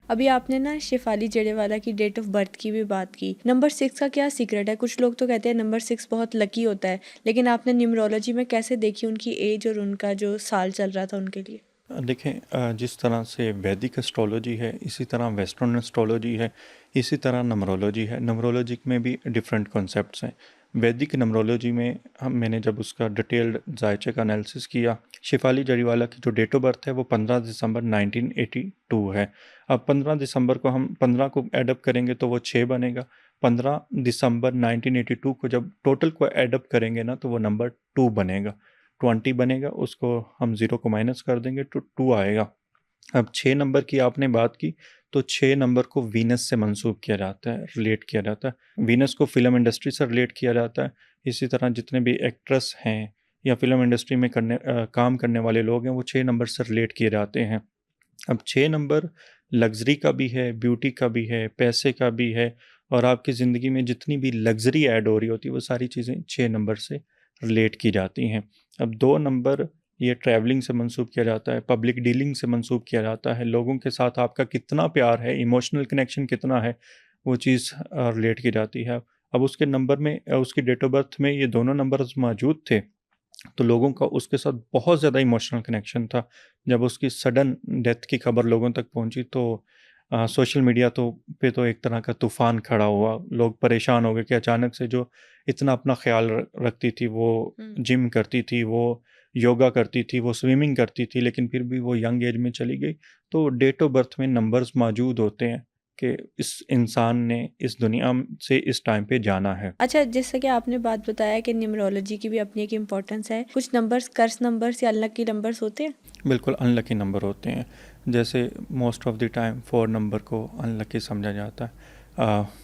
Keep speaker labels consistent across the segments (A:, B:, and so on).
A: अभी आपने ना शेफाली जडेवाला की डेट ऑफ बर्थ की भी बात की, नंबर 6 का क्या सीक्रेट है? कुछ लोग तो कहते हैं नंबर 6 बहुत लकी होता है, लेकिन आपने न्यूमरोलॉजी में कैसे देखी उनकी एज और उनका जो साल चल रहा था उनके लिए?
B: देखें, जिस तरह से वैदिक एस्ट्रोलॉजी है, इसी तरह वेस्टर्न एस्ट्रोलॉजी है, इसी तरह नमरोलॉजी है। नमरोलॉजी में भी डिफरेंट कॉन्सेप्ट्स हैं। वैदिक नमरोलॉजी में मैंने जब उसका डिटेल्ड जायचे का एनालिसिस किया, शेफाली जरीवाला की जो डेट ऑफ बर्थ है वो 15 दिसंबर 1982 है। अब 15 दिसंबर को हम 15 को एडअप करेंगे तो वो 6 बनेगा। 15 दिसंबर 1982 को जब टोटल को एडअप करेंगे ना तो वो नंबर 2 बनेगा। 20 बनेगा, उसको हम 0 को माइनस कर देंगे तो 2 आएगा। अब 6 नंबर की आपने बात की, तो 6 नंबर को वीनस से मंसूब किया जाता है, रिलेट किया जाता है। वीनस को फिल्म इंडस्ट्री से रिलेट किया जाता है। इसी तरह जितने भी एक्ट्रेस हैं या फिल्म इंडस्ट्री में काम करने वाले लोग हैं वो 6 नंबर से रिलेट किए जाते हैं। अब 6 नंबर लग्ज़री का भी है, ब्यूटी का भी है, पैसे का भी है, और आपकी ज़िंदगी में जितनी भी लग्ज़री ऐड हो रही होती है वो सारी चीज़ें 6 नंबर से रिलेट की जाती हैं। अब 2 नंबर ये ट्रैवलिंग से मंसूब किया जाता है, पब्लिक डीलिंग से मंसूब किया जाता है, लोगों के साथ आपका कितना प्यार है, इमोशनल कनेक्शन कितना है, वो चीज़ रिलेट की जाती है। अब उसके नंबर में उसकी डेट ऑफ बर्थ में ये दोनों नंबर्स मौजूद थे, तो लोगों का उसके साथ बहुत ज़्यादा इमोशनल कनेक्शन था। जब उसकी सडन डेथ की खबर लोगों तक पहुंची तो सोशल मीडिया तो एक तरह का तूफ़ान खड़ा हुआ। लोग परेशान हो गए कि अचानक से जो इतना अपना ख़्याल रखती थी, वो जिम करती थी, वो योगा करती थी, वो स्विमिंग करती थी, लेकिन फिर भी वो यंग एज में चली गई। तो डेट ऑफ बर्थ में नंबर्स मौजूद होते हैं कि इस इंसान ने इस दुनिया से इस टाइम पे जाना है।
A: अच्छा, जैसा कि आपने बात बताया कि न्यूमरोलॉजी की भी अपनी एक इम्पोर्टेंस है, कुछ नंबर्स कर्स नंबर्स या अनलकी नंबर्स होते हैं?
B: बिल्कुल अनलकी नंबर होते हैं। जैसे most of the time 4 number को अनलकी समझा जाता है।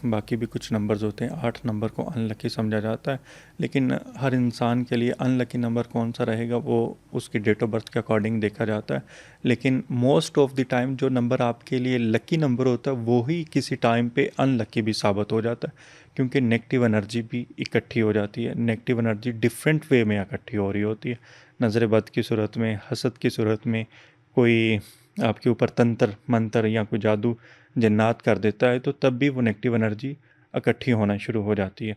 B: बाकी भी कुछ नंबर्स होते हैं, 8 नंबर को अनलकी समझा जाता है। लेकिन हर इंसान के लिए अनलकी नंबर कौन सा रहेगा वो उसकी डेट ऑफ बर्थ के अकॉर्डिंग देखा जाता है। लेकिन मोस्ट ऑफ द टाइम जो नंबर आपके लिए लकी नंबर होता है वो ही किसी टाइम पे अनलकी भी साबित हो जाता है, क्योंकि नेगेटिव एनर्जी भी इकट्ठी हो जाती है। नेगेटिव एनर्जी डिफरेंट वे में इकट्ठी हो रही होती है। नज़र बद की सूरत में, हसद की सूरत में, कोई आपके ऊपर तंत्र मंत्र या कोई जादू जिन्नात कर देता है, तो तब भी वो नेगेटिव एनर्जी इकट्ठी होना शुरू हो जाती है।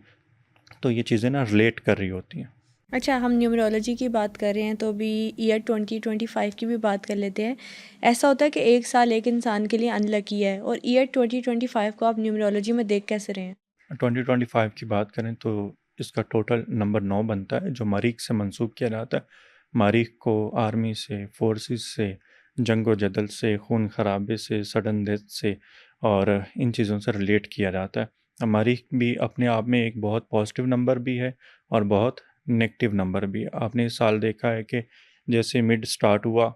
B: तो ये चीज़ें ना रिलेट कर रही होती हैं।
A: अच्छा, हम न्यूमरोलॉजी की बात कर रहे हैं तो अभी ईयर 2025 की भी बात कर लेते हैं। ऐसा होता है कि एक साल एक इंसान के लिए अनलकी है, और ईयर 2025 को आप न्यूमरोलॉजी में देख कैसे रहे हैं?
B: 2025 की बात करें तो इसका टोटल नंबर 9 बनता है, जो मरीख से मंसूब किया जाता है। मरीख को आर्मी से, फोर्सेस से, जंग व जदल से, खून खराबे से, सडन डेथ से और इन चीज़ों से रिलेट किया जाता है। मरीख भी अपने आप में एक बहुत पॉजिटिव नंबर भी है और बहुत नेगेटिव नंबर भी है। आपने इस साल देखा है कि जैसे मिड स्टार्ट हुआ,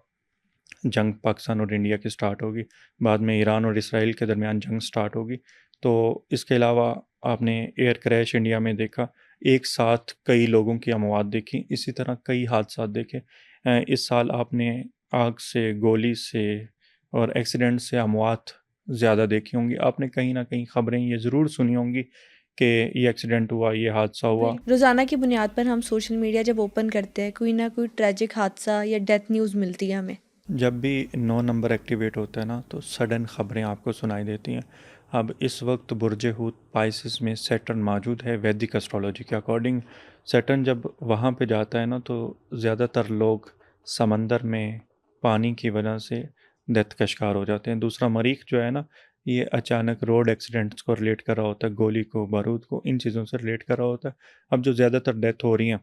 B: जंग पाकिस्तान और इंडिया की स्टार्ट होगी, बाद में ईरान और इसराइल के दरमियान जंग स्टार्ट होगी। तो इसके अलावा आपने एयर क्रैश इंडिया में देखा, एक साथ कई लोगों की अमवात देखी, इसी तरह कई हादसा देखे। इस साल आपने आग से, गोली से और एक्सीडेंट से अमवात ज़्यादा देखी होंगी। आपने कहीं ना कहीं खबरें ये ज़रूर सुनी होंगी कि ये एक्सीडेंट हुआ, ये हादसा हुआ।
A: रोज़ाना की बुनियाद पर हम सोशल मीडिया जब ओपन करते हैं, कोई ना कोई ट्रेजिक हादसा या डेथ न्यूज़ मिलती है हमें।
B: जब भी 9 नंबर एक्टिवेट होता है ना तो सडन ख़बरें आपको सुनाई देती हैं। अब इस वक्त बुर्ज हूत पाइसिस में सैटर्न मौजूद है वैदिक एस्ट्रोलॉजी के अकॉर्डिंग। सैटर्न जब वहाँ पे जाता है ना तो ज़्यादातर लोग समंदर में पानी की वजह से डेथ का शिकार हो जाते हैं। दूसरा मरीख जो है ना, ये अचानक रोड एक्सीडेंट्स को रिलेट कर रहा होता है, गोली को, बारूद को, इन चीज़ों से रिलेट कर रहा होता है। अब जो ज़्यादातर डेथ हो रही हैं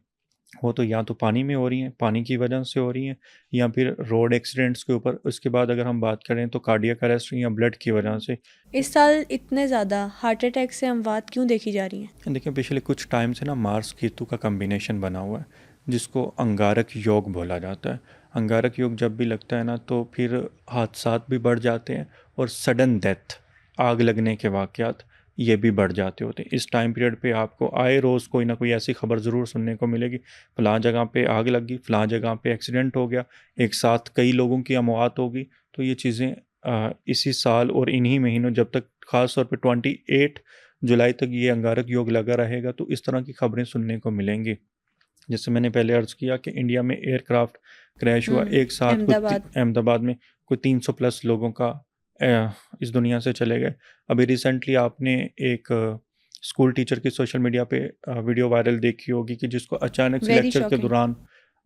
B: वो तो या तो पानी में हो रही हैं, पानी की वजह से हो रही हैं, या फिर रोड एक्सीडेंट्स के ऊपर। उसके बाद अगर हम बात करें तो कार्डियक अरेस्ट या ब्लड की वजह से।
A: इस साल इतने ज़्यादा हार्ट अटैक से अमवात क्यों देखी जा रही हैं?
B: देखिए, पिछले कुछ टाइम से ना मार्स केतु का कम्बिनेशन बना हुआ है, जिसको अंगारक योग बोला जाता है। अंगारक योग जब भी लगता है ना तो फिर हादसात भी बढ़ जाते हैं और सडन डेथ, आग लगने के वाक़यात ये भी बढ़ जाते होते हैं। इस टाइम पीरियड पे आपको आए रोज़ कोई ना कोई ऐसी खबर ज़रूर सुनने को मिलेगी, फ़लाँ जगह पे आग लगी, फ़लाँ जगह पे एक्सीडेंट हो गया, एक साथ कई लोगों की अमवात होगी। तो ये चीज़ें इसी साल और इन्हीं महीनों, जब तक ख़ास तौर पे 28 जुलाई तक ये अंगारक योग लगा रहेगा, तो इस तरह की खबरें सुनने को मिलेंगी। जैसे मैंने पहले अर्ज़ किया कि इंडिया में एयरक्राफ्ट क्रैश हुआ, एक साथ कुछ
A: अहमदाबाद।
B: अहमदाबाद में कोई 300 प्लस लोगों का इस दुनिया से चले गए। अभी रिसेंटली आपने एक स्कूल टीचर की सोशल मीडिया पे वीडियो वायरल देखी होगी कि जिसको अचानक से
A: वेरी
B: लेक्चर के
A: शॉकिंग।
B: दौरान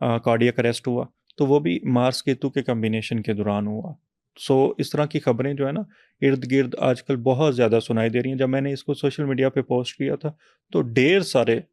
B: कार्डियक अरेस्ट हुआ, तो वो भी मार्स केतु के कॉम्बिनेशन के दौरान हुआ। सो इस तरह की खबरें जो है ना इर्द गिर्द आजकल बहुत ज़्यादा सुनाई दे रही हैं। जब मैंने इसको सोशल मीडिया पे पोस्ट किया था तो ढेर सारे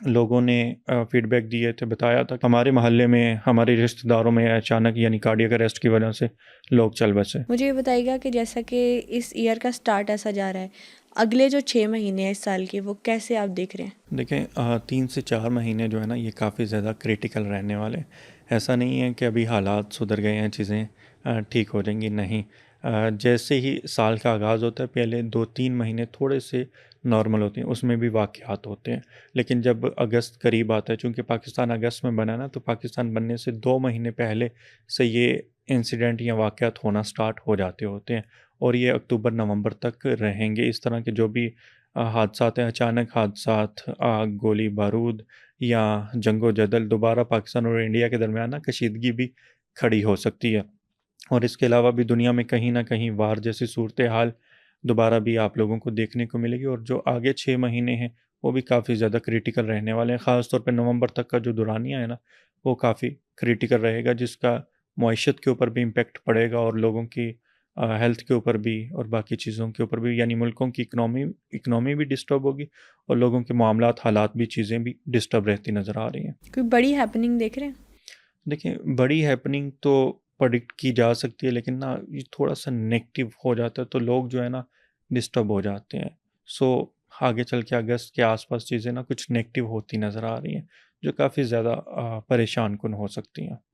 B: लोगों ने फीडबैक दिए थे, बताया था कि हमारे मोहल्ले में, हमारे रिश्तेदारों में अचानक यानी कार्डियक अरेस्ट की वजह से लोग चल बसे।
A: मुझे ये बताइएगा कि जैसा कि इस ईयर का स्टार्ट ऐसा जा रहा है, अगले जो 6 महीने हैं इस साल के, वो कैसे आप देख रहे हैं?
B: देखें 3 से 4 महीने जो है ना ये काफ़ी ज़्यादा क्रिटिकल रहने वाले हैं। ऐसा नहीं है कि अभी हालात सुधर गए हैं, चीज़ें ठीक हो जाएंगी, नहीं। जैसे ही साल का आगाज़ होता है पहले 2-3 महीने थोड़े से नॉर्मल होते हैं, उसमें भी वाक़यात होते हैं। लेकिन जब अगस्त करीब आता है, चूँकि पाकिस्तान अगस्त में बना ना, तो पाकिस्तान बनने से 2 महीने पहले से ये इंसिडेंट या वाक़यात होना स्टार्ट हो जाते होते हैं और ये अक्टूबर-नवंबर तक रहेंगे। इस तरह के जो भी हादसात हैं, अचानक हादसात, आग, गोली बारूद या जंगो-जदल, दोबारा पाकिस्तान और इंडिया के दरमियान ना कशीदगी भी खड़ी हो सकती है। और इसके अलावा भी दुनिया में कहीं न कहीं वार जैसी सूरत हाल दोबारा भी आप लोगों को देखने को मिलेगी और जो आगे 6 महीने हैं, वो भी काफ़ी ज़्यादा क्रिटिकल रहने वाले हैं। ख़ास तौर पे नवंबर तक का जो दौरानिया है ना, वो काफ़ी क्रिटिकल रहेगा, जिसका मईशत के ऊपर भी इम्पैक्ट पड़ेगा और लोगों की हेल्थ के ऊपर भी और बाकी चीज़ों के ऊपर भी, यानी मुल्कों की इकनॉमी भी डिस्टर्ब होगी और लोगों के मामलात, हालात भी, चीज़ें भी डिस्टर्ब रहती नज़र आ रही हैं।
A: कोई बड़ी हैपनिंग देख रहे हैं?
B: देखिए, बड़ी हैपनिंग तो प्रेडिक्ट की जा सकती है, लेकिन ना ये थोड़ा-सा नेगेटिव हो जाता है तो लोग जो है ना डिस्टर्ब हो जाते हैं। सो आगे चल के अगस्त के आस-पास चीज़ें ना कुछ नेगेटिव होती नज़र आ रही हैं, जो काफ़ी ज़्यादा परेशान कुन हो सकती हैं।